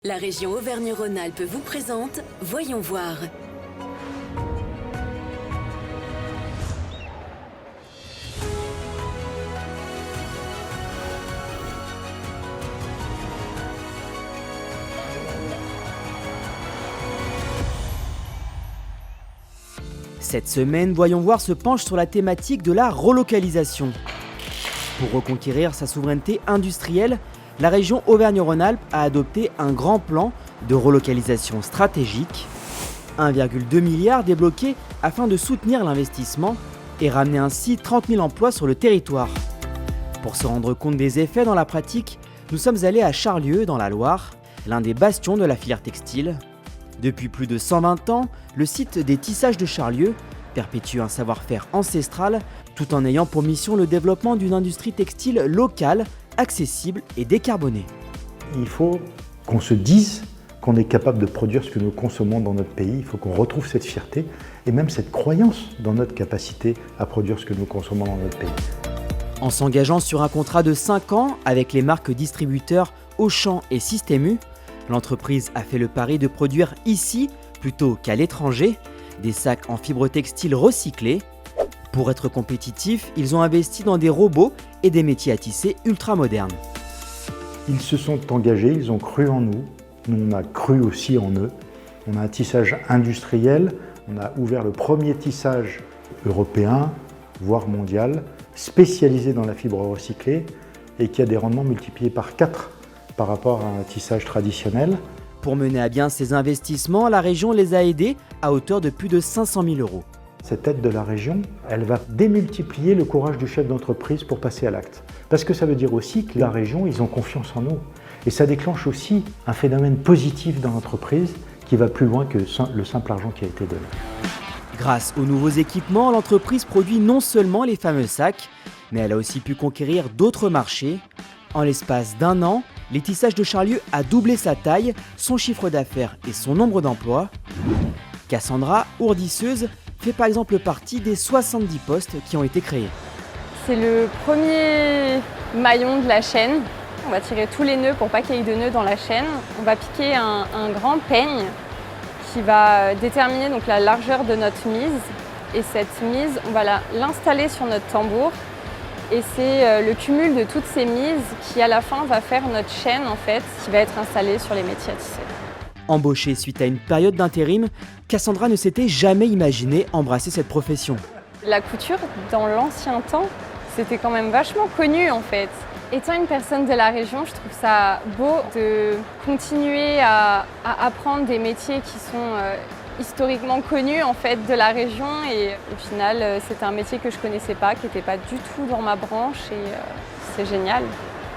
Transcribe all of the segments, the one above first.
La région Auvergne-Rhône-Alpes vous présente Voyons voir. Cette semaine, Voyons voir se penche sur la thématique de la relocalisation. Pour reconquérir sa souveraineté industrielle, la région Auvergne-Rhône-Alpes a adopté un grand plan de relocalisation stratégique. 1,2 milliard débloqué afin de soutenir l'investissement et ramener ainsi 30 000 emplois sur le territoire. Pour se rendre compte des effets dans la pratique, nous sommes allés à Charlieu, dans la Loire, l'un des bastions de la filière textile. Depuis plus de 120 ans, le site des tissages de Charlieu perpétue un savoir-faire ancestral tout en ayant pour mission le développement d'une industrie textile locale, accessible et décarbonée. Il faut qu'on se dise qu'on est capable de produire ce que nous consommons dans notre pays. Il faut qu'on retrouve cette fierté et même cette croyance dans notre capacité à produire ce que nous consommons dans notre pays. En s'engageant sur un contrat de 5 ans avec les marques distributeurs Auchan et Système U, l'entreprise a fait le pari de produire ici, plutôt qu'à l'étranger, des sacs en fibre textile recyclés. Pour être compétitifs, ils ont investi dans des robots et des métiers à tisser ultra modernes. Ils se sont engagés, ils ont cru en nous, nous on a cru aussi en eux. On a un tissage industriel, on a ouvert le premier tissage européen, voire mondial, spécialisé dans la fibre recyclée et qui a des rendements multipliés par 4 par rapport à un tissage traditionnel. Pour mener à bien ces investissements, la région les a aidés à hauteur de plus de 500 000 €. Cette aide de la région, elle va démultiplier le courage du chef d'entreprise pour passer à l'acte. Parce que ça veut dire aussi que la région, ils ont confiance en nous. Et ça déclenche aussi un phénomène positif dans l'entreprise qui va plus loin que le simple argent qui a été donné. Grâce aux nouveaux équipements, l'entreprise produit non seulement les fameux sacs, mais elle a aussi pu conquérir d'autres marchés. En l'espace d'un an, les tissages de Charlieu a doublé sa taille, son chiffre d'affaires et son nombre d'emplois. Cassandra, ourdisseuse, fait par exemple partie des 70 postes qui ont été créés. C'est le premier maillon de la chaîne. On va tirer tous les nœuds pour pas qu'il y ait de nœuds dans la chaîne. On va piquer un grand peigne qui va déterminer donc la largeur de notre mise. Et cette mise, on va l'installer sur notre tambour. Et c'est le cumul de toutes ces mises qui à la fin va faire notre chaîne en fait, qui va être installée sur les métiers à tisser. Embauchée suite à une période d'intérim, Cassandra ne s'était jamais imaginé embrasser cette profession. La couture, dans l'ancien temps, c'était quand même vachement connu en fait. Étant une personne de la région, je trouve ça beau de continuer à apprendre des métiers qui sont historiquement connus en fait de la région et au final c'est un métier que je connaissais pas, qui n'était pas du tout dans ma branche et c'est génial.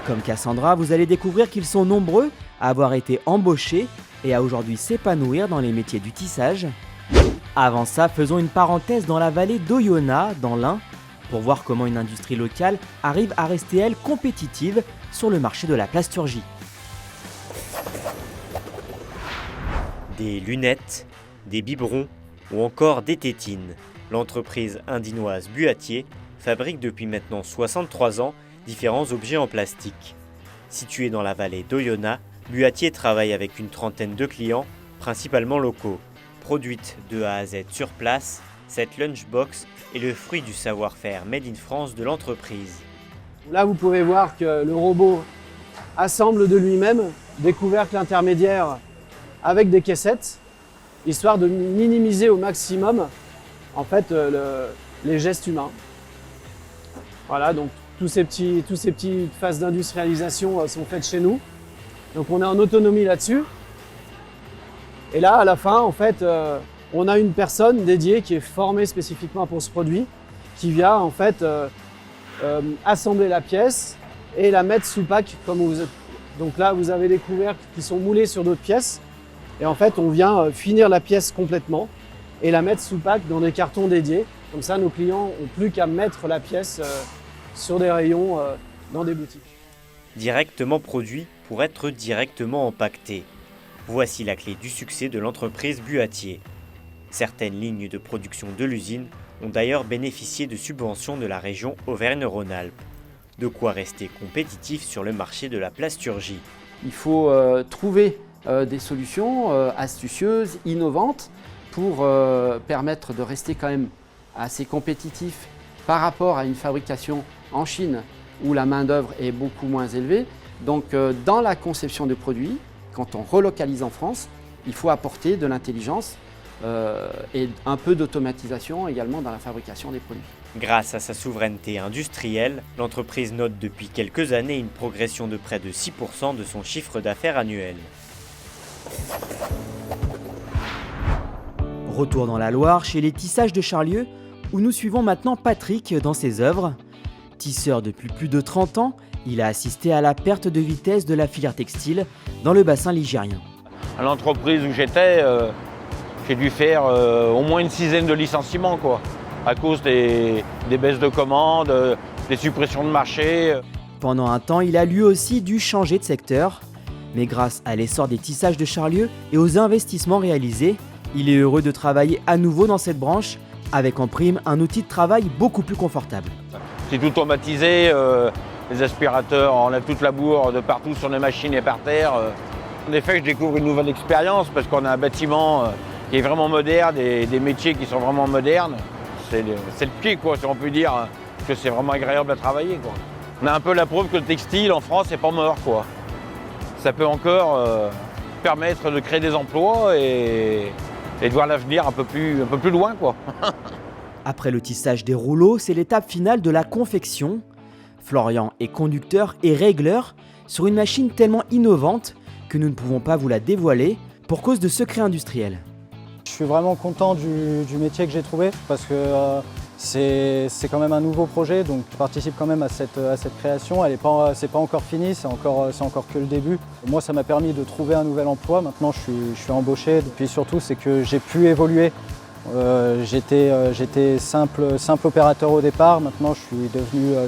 Comme Cassandra, vous allez découvrir qu'ils sont nombreux à avoir été embauchés et à aujourd'hui s'épanouir dans les métiers du tissage. Avant ça, faisons une parenthèse dans la vallée d'Oyonnax, dans l'Ain, pour voir comment une industrie locale arrive à rester, elle, compétitive sur le marché de la plasturgie. Des lunettes, des biberons ou encore des tétines. L'entreprise indinoise Buatier fabrique depuis maintenant 63 ans différents objets en plastique. Située dans la vallée d'Oyonnax, Buatier travaille avec une trentaine de clients, principalement locaux. Produite de A à Z sur place, cette lunchbox est le fruit du savoir-faire made in France de l'entreprise. Là, vous pouvez voir que le robot assemble de lui-même des couvercles intermédiaires avec des caissettes, histoire de minimiser au maximum en fait, les gestes humains. Voilà, donc tous ces petites phases d'industrialisation sont faites chez nous. Donc on est en autonomie là-dessus. Et là, à la fin, en fait, on a une personne dédiée qui est formée spécifiquement pour ce produit, qui vient en fait assembler la pièce et la mettre sous pack comme vous êtes. Donc là, vous avez des couvercles qui sont moulés sur d'autres pièces. Et en fait, on vient finir la pièce complètement et la mettre sous pack dans des cartons dédiés. Comme ça, nos clients n'ont plus qu'à mettre la pièce sur des rayons dans des boutiques. Directement produit pour être directement empaqueté. Voici la clé du succès de l'entreprise Buatier. Certaines lignes de production de l'usine ont d'ailleurs bénéficié de subventions de la région Auvergne-Rhône-Alpes. De quoi rester compétitif sur le marché de la plasturgie. Il faut trouver des solutions astucieuses, innovantes, pour permettre de rester quand même assez compétitif par rapport à une fabrication en Chine où la main-d'œuvre est beaucoup moins élevée. Donc dans la conception de produits, quand on relocalise en France, il faut apporter de l'intelligence et un peu d'automatisation également dans la fabrication des produits. Grâce à sa souveraineté industrielle, l'entreprise note depuis quelques années une progression de près de 6% de son chiffre d'affaires annuel. Retour dans la Loire, chez les Tissages de Charlieu, où nous suivons maintenant Patrick dans ses œuvres. Tisseur depuis plus de 30 ans, il a assisté à la perte de vitesse de la filière textile dans le bassin ligérien. À l'entreprise où j'étais, j'ai dû faire au moins une dizaine de licenciements, quoi, à cause des baisses de commandes, des suppressions de marché. Pendant un temps, il a lui aussi dû changer de secteur. Mais grâce à l'essor des Tissages de Charlieu et aux investissements réalisés, il est heureux de travailler à nouveau dans cette branche, avec en prime un outil de travail beaucoup plus confortable. C'est tout automatisé, les aspirateurs enlèvent toute la bourre de partout sur les machines et par terre. En effet, je découvre une nouvelle expérience parce qu'on a un bâtiment qui est vraiment moderne, des métiers qui sont vraiment modernes. C'est le pied, quoi, si on peut dire, que c'est vraiment agréable à travailler, quoi. On a un peu la preuve que le textile en France n'est pas mort, quoi. Ça peut encore permettre de créer des emplois et de voir l'avenir un peu plus loin, quoi. Après le tissage des rouleaux, c'est l'étape finale de la confection. Florian est conducteur et régleur sur une machine tellement innovante que nous ne pouvons pas vous la dévoiler pour cause de secrets industriels. Je suis vraiment content du métier que j'ai trouvé parce que c'est quand même un nouveau projet, donc je participe quand même à cette création. C'est pas encore fini, c'est encore que le début. Moi, ça m'a permis de trouver un nouvel emploi. Maintenant, je suis embauché. Et puis surtout, c'est que j'ai pu évoluer. J'étais simple opérateur au départ. Maintenant, je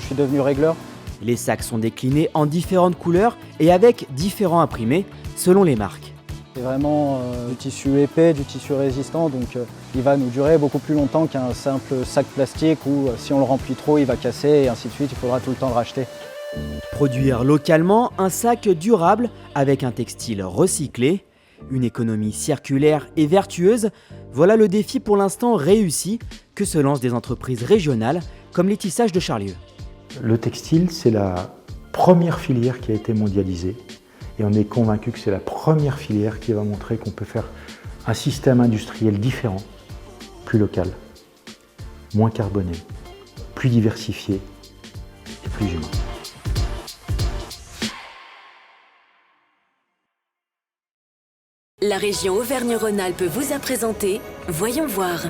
suis devenu régleur. Les sacs sont déclinés en différentes couleurs et avec différents imprimés selon les marques. C'est vraiment du tissu épais, du tissu résistant, donc il va nous durer beaucoup plus longtemps qu'un simple sac plastique où si on le remplit trop, il va casser et ainsi de suite, il faudra tout le temps le racheter. Produire localement un sac durable avec un textile recyclé, une économie circulaire et vertueuse, voilà le défi pour l'instant réussi que se lancent des entreprises régionales comme les Tissages de Charlieu. Le textile, c'est la première filière qui a été mondialisée. Et on est convaincu que c'est la première filière qui va montrer qu'on peut faire un système industriel différent, plus local, moins carboné, plus diversifié et plus humain. La région Auvergne-Rhône-Alpes vous a présenté Voyons voir.